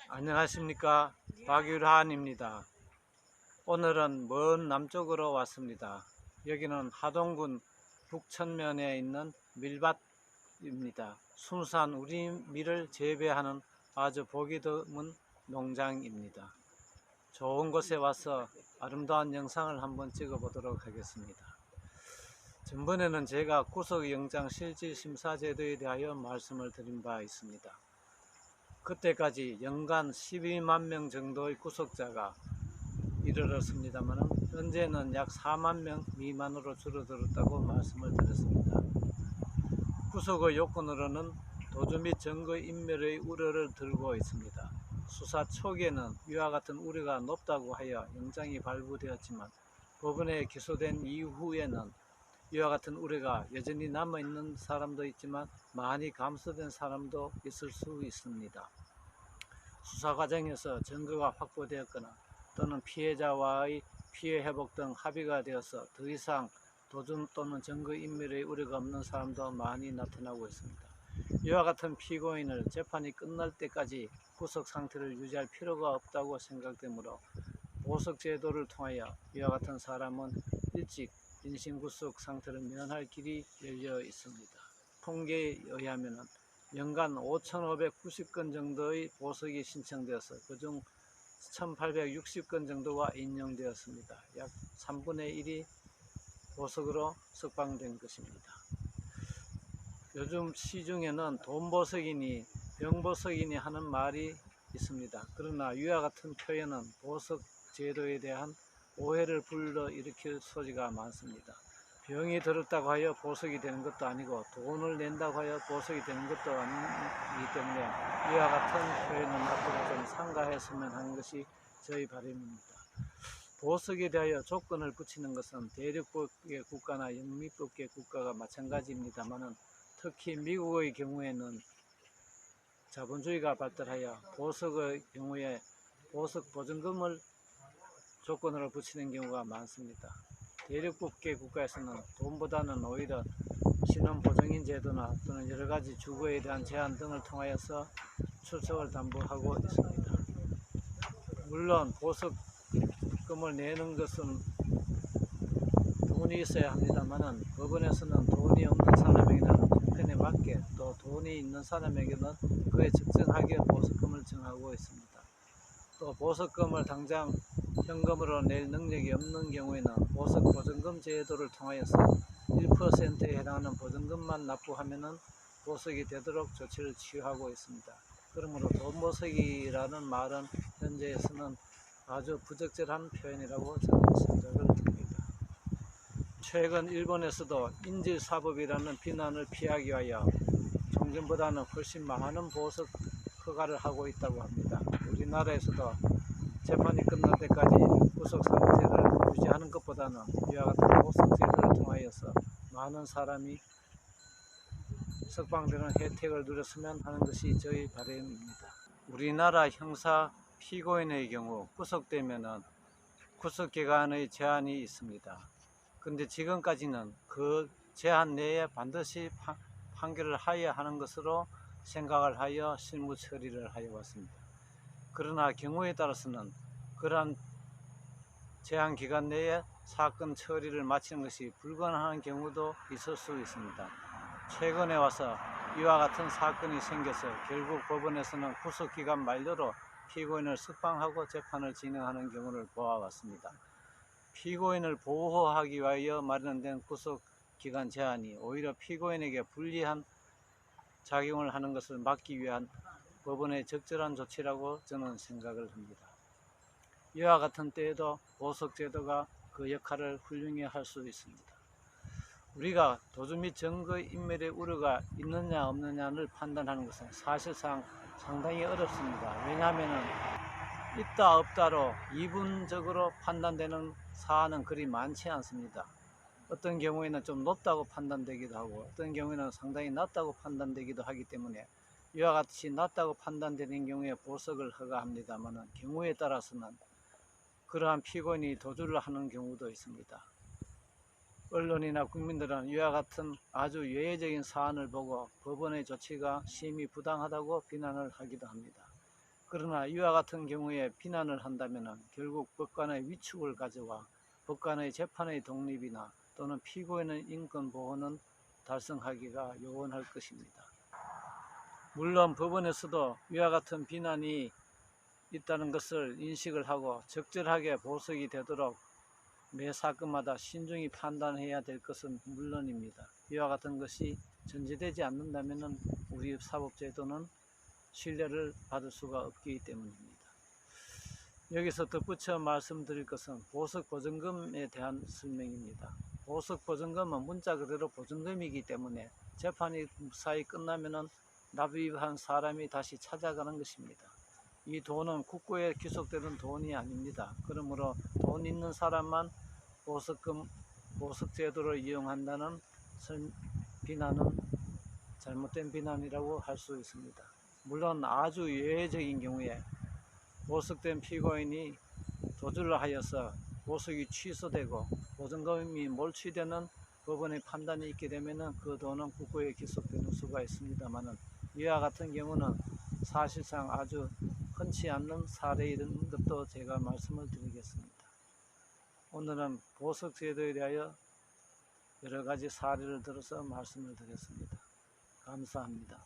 안녕하십니까, 박유란입니다. 오늘은 먼 남쪽으로 왔습니다. 여기는 하동군 북천면에 있는 밀밭입니다. 순수한 우리 밀을 재배하는 아주 보기 드문 농장입니다. 좋은 곳에 와서 아름다운 영상을 한번 찍어 보도록 하겠습니다. 전번에는 제가 구속영장 실질심사제도에 대하여 말씀을 드린 바 있습니다. 그때까지 연간 12만 명 정도의 구속자가 이르렀습니다만 현재는 약 4만 명 미만으로 줄어들었다고 말씀을 드렸습니다. 구속의 요건으로는 도주 및 증거 인멸의 우려를 들고 있습니다. 수사 초기에는 이와 같은 우려가 높다고 하여 영장이 발부되었지만 법원에 기소된 이후에는 이와 같은 우려가 여전히 남아있는 사람도 있지만 많이 감소된 사람도 있을 수 있습니다. 수사 과정에서 증거가 확보되었거나 또는 피해자와의 피해 회복 등 합의가 되어서 더 이상 도주 또는 증거 인멸의 우려가 없는 사람도 많이 나타나고 있습니다. 이와 같은 피고인을 재판이 끝날 때까지 구속 상태를 유지할 필요가 없다고 생각되므로 보석 제도를 통하여 이와 같은 사람은 일찍 인신구속 상태를 면할 길이 열려 있습니다. 통계에 의하면 연간 5,590건 정도의 보석이 신청되어서 그중 1,860건 정도가 인용되었습니다. 약 3분의 1이 보석으로 석방된 것입니다. 요즘 시중에는 돈보석이니 병보석이니 하는 말이 있습니다. 그러나 이와 같은 표현은 보석 제도에 대한 오해를 불러일으킬 소지가 많습니다. 병이 들었다고 하여 보석이 되는 것도 아니고 돈을 낸다고 하여 보석이 되는 것도 아니기 때문에 이와 같은 표현은 앞으로 좀 삼가했으면 하는 것이 저희 바람입니다. 보석에 대하여 조건을 붙이는 것은 대륙법계 국가나 영미법계 국가가 마찬가지입니다만 특히 미국의 경우에는 자본주의가 발달하여 보석의 경우에 보석 보증금을 조건으로 붙이는 경우가 많습니다. 대륙법계 국가에서는 돈보다는 오히려 신원보증인 제도나 또는 여러가지 주거에 대한 제한 등을 통하여서 출석을 담보하고 있습니다. 물론 보석금을 내는 것은 돈이 있어야 합니다만 법원에서는 돈이 없는 사람에게는 형편에 맞게 또 돈이 있는 사람에게는 그에 적정하게 보석금을 정하고 있습니다. 또 보석금을 당장 현금으로 낼 능력이 없는 경우에는 보석보증금 제도를 통하여서 1%에 해당하는 보증금만 납부하면 보석이 되도록 조치를 취하고 있습니다. 그러므로 돈보석이라는 말은 현재에서는 아주 부적절한 표현이라고 저는 생각을 합니다. 최근 일본에서도 인질사법이라는 비난을 피하기 위하여 종전보다는 훨씬 많은 보석 허가를 하고 있다고 합니다. 우리나라에서도 재판이 끝날 때까지 구속 상태를 유지하는 것보다는 이와 같은 보석 제도를 통하여서 많은 사람이 석방되는 혜택을 누렸으면 하는 것이 저희 바람입니다. 우리나라 형사 피고인의 경우 구속되면은 구속기간의 제한이 있습니다. 그런데 지금까지는 그 제한 내에 반드시 판결을 하여야 하는 것으로 생각을 하여 실무 처리를 하여 왔습니다. 그러나 경우에 따라서는 그러한 제한 기간 내에 사건 처리를 마치는 것이 불가능한 경우도 있을 수 있습니다. 최근에 와서 이와 같은 사건이 생겨서 결국 법원에서는 구속기간 만료로 피고인을 석방하고 재판을 진행하는 경우를 보아왔습니다. 피고인을 보호하기 위하여 마련된 구속기간 제한이 오히려 피고인에게 불리한 작용을 하는 것을 막기 위한 법원의 적절한 조치라고 저는 생각을 합니다. 이와 같은 때에도 보석제도가 그 역할을 훌륭히 할 수 있습니다. 우리가 도주 및 증거 인멸의 우려가 있느냐 없느냐를 판단하는 것은 사실상 상당히 어렵습니다. 왜냐하면 있다 없다로 이분적으로 판단되는 사안은 그리 많지 않습니다. 어떤 경우에는 좀 높다고 판단되기도 하고 어떤 경우에는 상당히 낮다고 판단되기도 하기 때문에 이와 같이 낮다고 판단되는 경우에 보석을 허가합니다만 경우에 따라서는 그러한 피고인이 도주를 하는 경우도 있습니다. 언론이나 국민들은 이와 같은 아주 예외적인 사안을 보고 법원의 조치가 심히 부당하다고 비난을 하기도 합니다. 그러나 이와 같은 경우에 비난을 한다면 결국 법관의 위축을 가져와 법관의 재판의 독립이나 또는 피고인의 인권 보호는 달성하기가 요원할 것입니다. 물론 법원에서도 이와 같은 비난이 있다는 것을 인식을 하고 적절하게 보석이 되도록 매 사건마다 신중히 판단해야 될 것은 물론입니다. 이와 같은 것이 전제되지 않는다면 우리 사법제도는 신뢰를 받을 수가 없기 때문입니다. 여기서 덧붙여 말씀드릴 것은 보석보증금에 대한 설명입니다. 보석보증금은 문자 그대로 보증금이기 때문에 재판이 무사히 끝나면 납입한 사람이 다시 찾아가는 것입니다. 이 돈은 국고에 귀속되는 돈이 아닙니다. 그러므로 돈 있는 사람만 보석제도를 이용한다는 비난은 잘못된 비난이라고 할 수 있습니다. 물론 아주 예외적인 경우에 보석된 피고인이 도주를 하여서 보석이 취소되고 보증금이 몰취되는 법원의 판단이 있게 되면 그 돈은 국고에 귀속되는 수가 있습니다만 이와 같은 경우는 사실상 아주 흔치 않는 사례인 것도 제가 말씀을 드리겠습니다. 오늘은 보석제도에 대하여 여러 가지 사례를 들어서 말씀을 드렸습니다. 감사합니다.